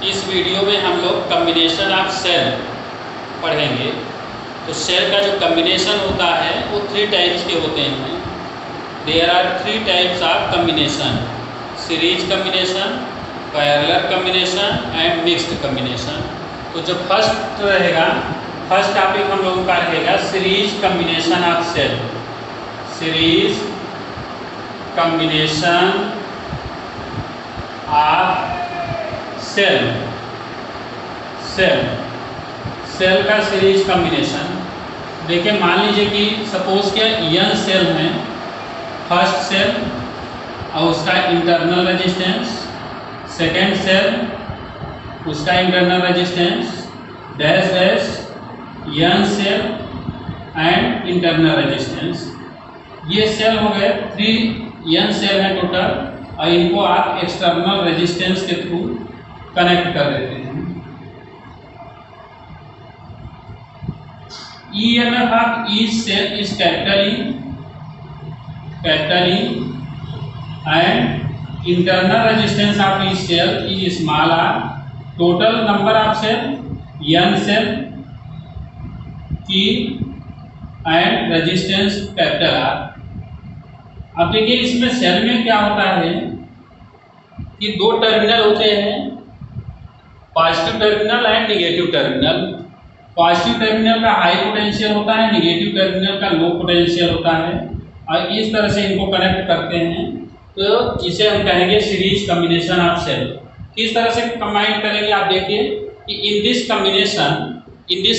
इस वीडियो में हम लोग कम्बिनेशन ऑफ सेल पढ़ेंगे। तो सेल का जो कम्बिनेशन होता है वो 3 टाइप्स के होते हैं। There are 3 types of combination: series combination, parallel combination and mixed combination. तो जो फर्स्ट रहेगा, फर्स्ट टॉपिक हम लोगों का रहेगा series combination of cell. Series combination of cell. Cell का सीरीज कम्बिनेशन देखिए, मान लीजिए कि सपोज के n सेल में फर्स्ट सेल और उसका इंटरनल रेजिस्टेंस, सेकेंड सेल उसका internal resistance dash dash n cell and internal resistance. ये सेल हो गए 3 n सेल है टोटल, और इनको आप एक्सटर्नल रेजिस्टेंस के थ्रू कनेक्ट कर देते हैं। EMF of each cell is capital E, and internal resistance of each cell is small r. Total number of cell n cell की and resistance capital R. अब देखिए इसमें सेल में क्या होता है कि 2 टर्मिनल होते हैं, positive terminal and negative terminal. Positive terminal का हाई पोटेंशियल होता है, निगेटिव टर्मिनल का लो पोटेंशियल होता है, और इस तरह से इनको कनेक्ट करते हैं। तो इसे हम कहेंगे सीरीज कम्बिनेशन ऑफ सेल। किस तरह से कंबाइन करेंगे आप देखिए कि in this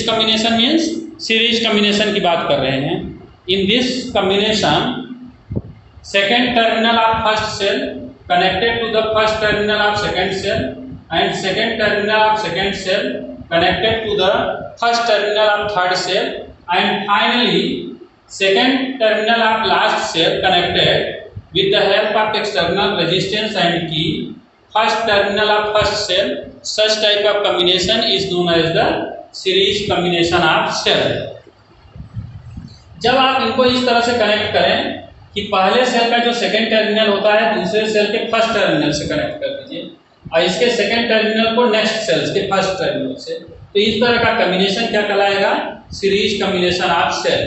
combination means series combination की बात कर रहे हैं। In this combination second terminal of first cell connected to the first terminal of second cell, and second terminal of second cell connected to the first terminal of third cell, and finally second terminal of last cell connected with the help of external resistance and key first terminal of first cell. Such type of combination is known as the series combination of cell. जब आप इनको इस तरह से connect करें कि पहले cell का जो सेकेंड टर्मिनल होता है दूसरे सेल के फर्स्ट टर्मिनल से कनेक्ट कर दीजिए, और इसके सेकेंड टर्मिनल को नेक्स्ट सेल्स के फर्स्ट टर्मिनल से, तो इस तरह का कम्बिनेशन क्या कहलाएगा? Series combination of cell.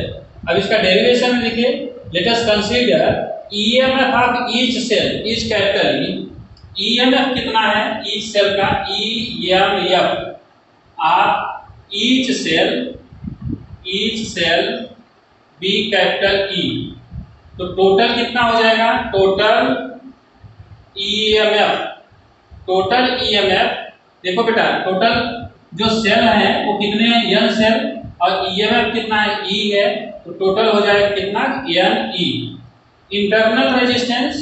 अब इसका डेरिवेशन में देखिए, let us consider EMF of each cell is capital E. EMF कितना है ईच सेल का? EMF of each cell be capital E. तो टोटल कितना हो जाएगा? टोटल ईएमएफ देखो बेटा, टोटल जो सेल है वो कितने हैं? n सेल, और ईएमएफ कितना है? E है, तो टोटल हो जाएगा कितना? NE। Internal resistance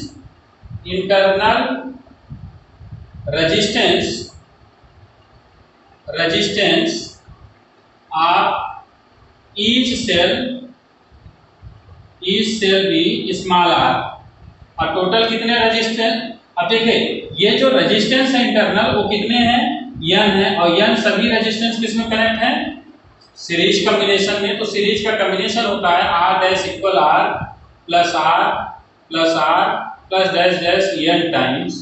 of each cell भी स्मॉल r, और टोटल कितने रेजिस्टेंस? अब देखिए ये जो रेजिस्टेंस है इंटरनल वो कितने हैं? n है, और n सभी रेजिस्टेंस किसमें कनेक्ट है? सीरीज कम्बिनेशन में। तो सीरीज का कम्बिनेशन होता है r dash equal r plus dash dash n times.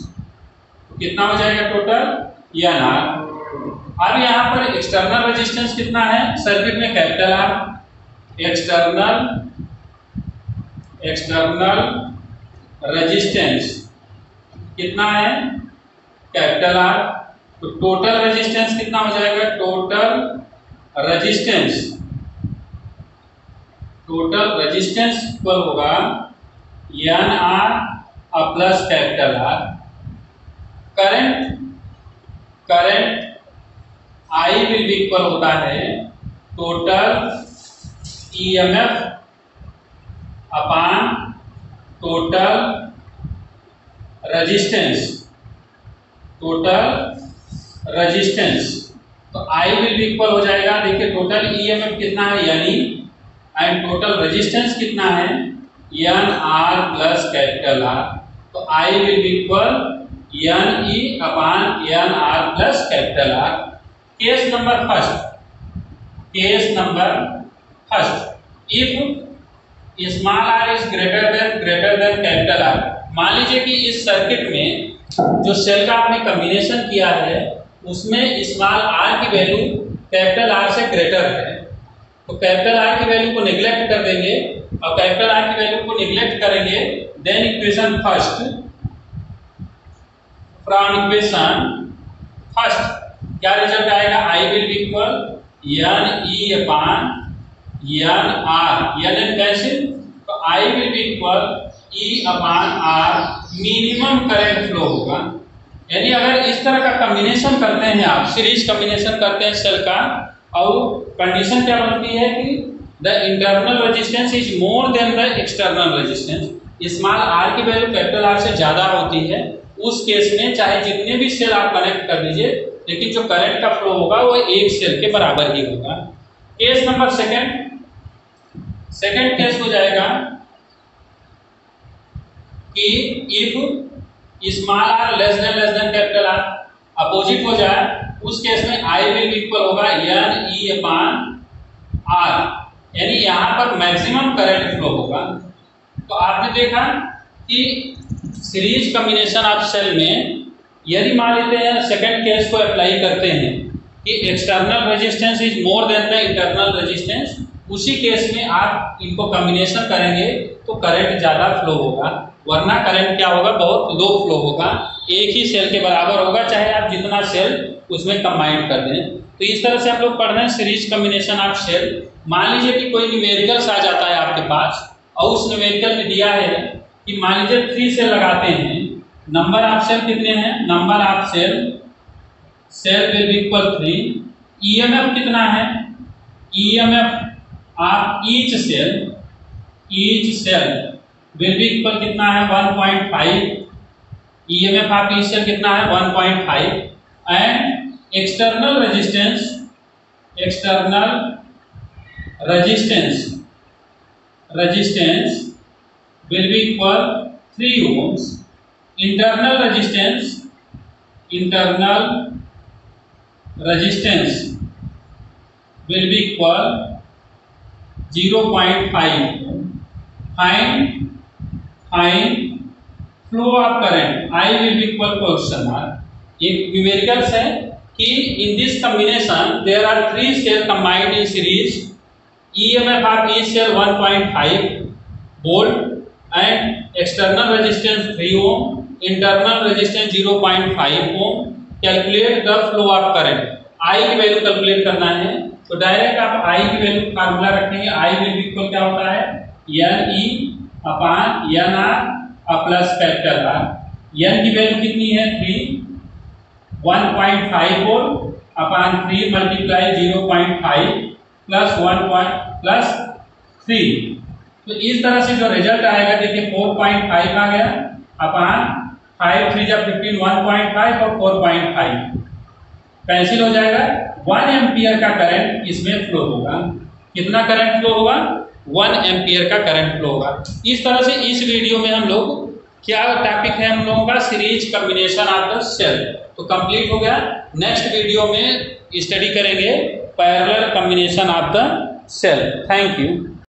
तो कितना हो जाएगा टोटल? nr। अब यहाँ पर एक्सटर्नल रेजिस्टेंस कितना है सर्किट में? Capital R। एक्सटर्नल रेजिस्टेंस कितना है? Capital R। तो टोटल रेजिस्टेंस कितना हो जाएगा? टोटल रेजिस्टेंस इक्वल होगा NR और plus capital R। Current I will be equal होता है total EMF upon total resistance. तो I विल बी इक्वल हो जाएगा, देखिए टोटल EMF कितना है? यानी एंड टोटल रेजिस्टेंस कितना है? NR plus capital R। तो I will be equal NE upon NR plus capital R। Case number first, if small r is greater than capital R। मान लीजिए कि इस सर्किट में जो सेल का आपने कॉम्बिनेशन किया है उसमें स्मॉल आर की वैल्यू कैपिटल आर से ग्रेटर है, तो कैपिटल आर की वैल्यू को निगलेक्ट कर देंगे और कैपिटल आर की वैल्यू को निगलेक्ट करेंगे, then equation first, from equation first क्या रिजल्ट आएगा, I will be equal N E upon N R, N N cancel, तो I will be equal E upon R minimum current flow होगा। यानी अगर इस तरह का कॉम्बिनेशन करते हैं आप, सीरीज कॉम्बिनेशन करते हैं सेल का, और कंडीशन क्या बनती है कि the internal resistance is more than the external resistance, small R की वैल्यू कैपिटल आर से ज्यादा होती है, उस केस में चाहे जितने भी सेल आप कनेक्ट कर दीजिए, लेकिन जो करंट का फ्लो होगा वो एक सेल के बराबर ही होगा। केस नंबर सेकंड केस हो जाएगा कि if small R less than capital R, opposite हो जाए, उस केस में आई विल इक्वल होगा एन ई अपॉन आर, यानी यहाँ पर मैक्सिमम करंट फ्लो होगा। तो आपने देखा कि सीरीज कॉम्बिनेशन ऑफ सेल में यदि मान लेते हैं सेकंड केस को अप्लाई करते हैं कि external resistance is more than the internal resistance, उसी केस में आप इनको कॉम्बिनेशन करेंगे तो करंट ज़्यादा फ्लो होगा, वरना करंट क्या होगा, बहुत लो फ्लो होगा, एक ही सेल के बराबर होगा चाहे आप जितना सेल उसमें कंबाइन कर दें। तो इस तरह से आप लोग पढ़ रहे हैं सीरीज कॉम्बिनेशन ऑफ सेल। मान लीजिए कि कोई न्यूमेरिकल्स आ जाता है आपके पास और उस न्यूमेरिकल में दिया है कि मान लीजिए 3 सेल लगाते हैं, नंबर ऑफ सेल कितने हैं, number of cell will be equal 3, EMF कितना है, EMF of each cell will be equal कितना है 1.5, ईएमएफ ऑफ ईच सेल कितना है 1.5, and external resistance will be equal 3 ohms, internal resistance will be equal 0.5 ohm. Find flow of current, I will be equal question mark. एक numericals है कि in this combination there are 3 cells combined in series, EMF of each cell 1.5 volt and external resistance 3 ohm, internal resistance 0.5 ohm. Calculate the flow of current. I की value calculate करना है, तो direct आप I की value formula रखेंगे, I will be equal क्या होता है N E upon N R plus capital R. N की वैल्यू कितनी है 3, 1.5 वोल्ट अपॉन 3 मल्टीप्लाई 0.5 प्लस 3। तो इस तरह से जो रिजल्ट आएगा देखिए 4.5 आ गया अपॉन 5 3 जब 15 1.5 और 4.5 कैंसिल हो जाएगा, 1 एम्पियर का करंट इसमें फ्लो होगा। कितना करंट फ्लो होगा, 1 एम्पियर का करंट फ्लो होगा। इस तरह से इस वीडियो में हम लोग क्या टॉपिक है हम लोगों का, series combination of the cell, तो कंप्लीट हो गया। नेक्स्ट वीडियो में स्टडी करेंगे parallel combination of the cell. Thank you.